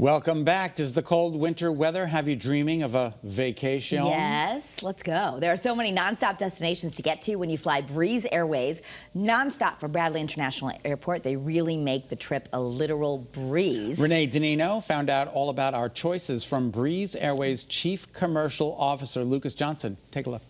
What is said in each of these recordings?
Welcome back. Does the cold winter weather have you dreaming of a vacation? Yes, let's go. There are so many nonstop destinations to get to when you fly Breeze Airways nonstop from Bradley International Airport. They really make the trip a literal breeze. Renee DiNino found out all about our choices from Breeze Airways Chief Commercial Officer Lukas Johnson. Take a look.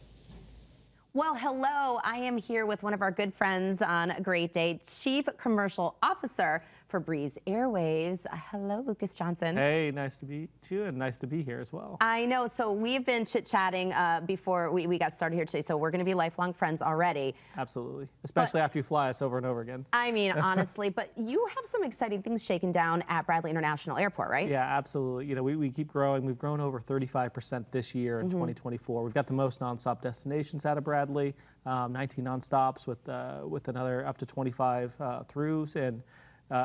Well, hello. I am here with one of our good friends on a great day, Chief Commercial Officer for Breeze Airways. Hello, Lukas Johnson. Hey, nice to meet you and nice to be here as well. I know. So we've been chit-chatting before we got started here today. So we're going to be lifelong friends already. Absolutely. Especially after you fly us over and over again. I mean, honestly, but you have some exciting things shaking down at Bradley International Airport, right? Yeah, absolutely. You know, we keep growing. We've grown over 35% this year in 2024. We've got the most nonstop destinations out of Bradley, 19 nonstops with another up to 25 throughs. And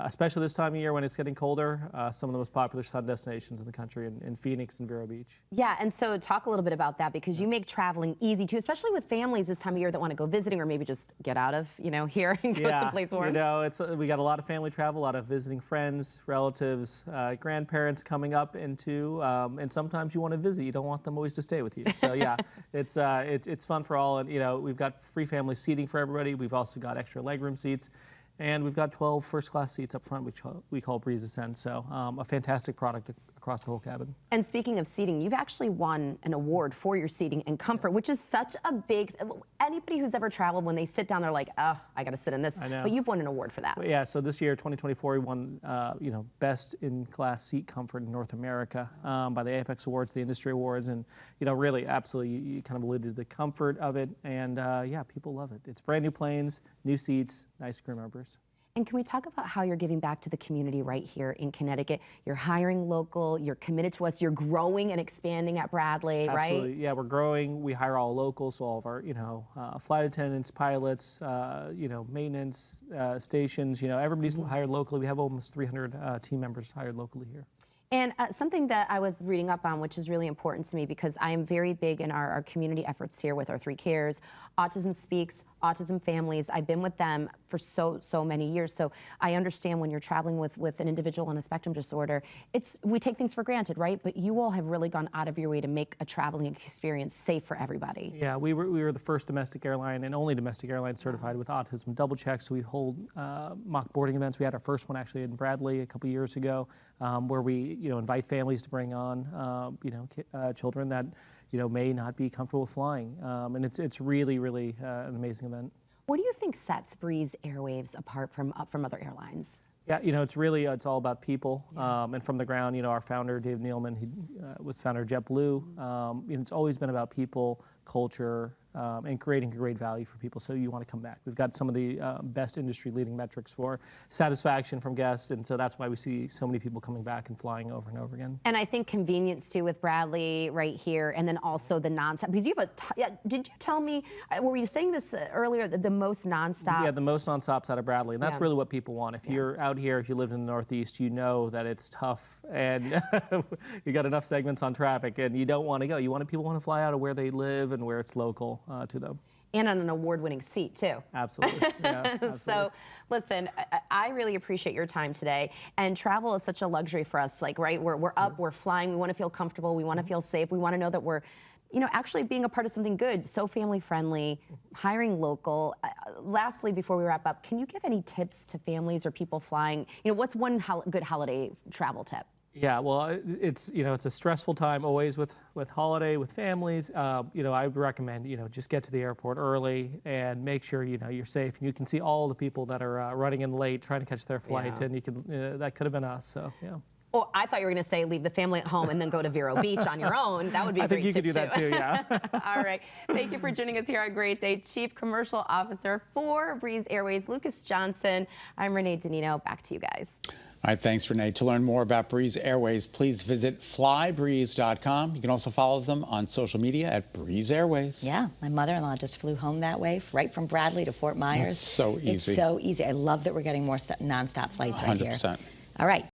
especially this time of year when it's getting colder, some of the most popular sun destinations in the country in Phoenix and Vero Beach. Yeah, and so talk a little bit about that because you make traveling easy too, especially with families this time of year that want to go visiting or maybe just get out of, here and go someplace warm. You know, we got a lot of family travel, a lot of visiting friends, relatives, grandparents coming up into, and sometimes you want to visit. You don't want them always to stay with you. So yeah, it's fun for all, and we've got free family seating for everybody. We've also got extra legroom seats. And we've got 12 first-class seats up front, which we call Breeze Ascend. So a fantastic product across the whole cabin. And speaking of seating, you've actually won an award for your seating and comfort, which is such a big. Anybody who's ever traveled, when they sit down, they're like, "Oh, I got to sit in this." I know. But you've won an award for that. Well, yeah. So this year, 2024, we won, best in-class seat comfort in North America by the Apex Awards, the industry awards, and really, absolutely, you kind of alluded to the comfort of it, and yeah, people love it. It's brand new planes, new seats, nice crew members. And can we talk about how you're giving back to the community right here in Connecticut? You're hiring local, you're committed to us, you're growing and expanding at Bradley, right? Absolutely, yeah, we're growing. We hire all locals, so all of our, flight attendants, pilots, maintenance stations, everybody's hired locally. We have almost 300 team members hired locally here. And something that I was reading up on, which is really important to me because I am very big in our community efforts here with our 3 cares, Autism Speaks, Autism Families. I've been with them for so many years. So I understand when you're traveling with an individual on a spectrum disorder, we take things for granted, right? But you all have really gone out of your way to make a traveling experience safe for everybody. Yeah, we were the first domestic airline and only domestic airline certified with autism double check. So we hold mock boarding events. We had our first one actually in Bradley a couple years ago, where we invite families to bring on children that may not be comfortable with flying, and it's really an amazing event. What do you think sets Breeze Airways apart from other airlines? Yeah, it's all about people, and from the ground, our founder Dave Nealman, he was founder of JetBlue. It's always been about people, culture, and creating great value for people, so you want to come back. We've got some of the best industry-leading metrics for satisfaction from guests, and so that's why we see so many people coming back and flying over and over again. And I think convenience too with Bradley right here, and then also the nonstop. Because you have did you tell me? Were you saying this earlier? The most nonstop. Yeah, the most nonstops out of Bradley, and that's really what people want. If you're out here, if you live in the Northeast, you know that it's tough, and you got enough segments on traffic, and you don't want to go. People want to fly out of where they live and where it's local to them. And on an award-winning seat, too. Absolutely. Yeah, absolutely. So, listen, I really appreciate your time today. And travel is such a luxury for us. Right? We're up, we're flying, we want to feel comfortable, we want to feel safe, we want to know that we're, actually being a part of something good, so family-friendly, hiring local. Lastly, before we wrap up, can you give any tips to families or people flying? What's one good holiday travel tip? Well, it's a stressful time always with holiday, with families. I would recommend just get to the airport early and make sure you're safe. And you can see all the people that are running in late trying to catch their flight, and you can that could have been us. So yeah. Oh, I thought you were going to say leave the family at home and then go to Vero Beach on your own. That would be a great tip, I think you could do that too, yeah. All right. Thank you for joining us here on Great Day. Chief Commercial Officer for Breeze Airways, Lukas Johnson. I'm Renee DiNino. Back to you guys. All right, thanks, Renee. To learn more about Breeze Airways, please visit flybreeze.com. You can also follow them on social media at Breeze Airways. Yeah, my mother-in-law just flew home that way, right from Bradley to Fort Myers. It's so easy. It's so easy. I love that we're getting more nonstop flights right here. 100%. All right.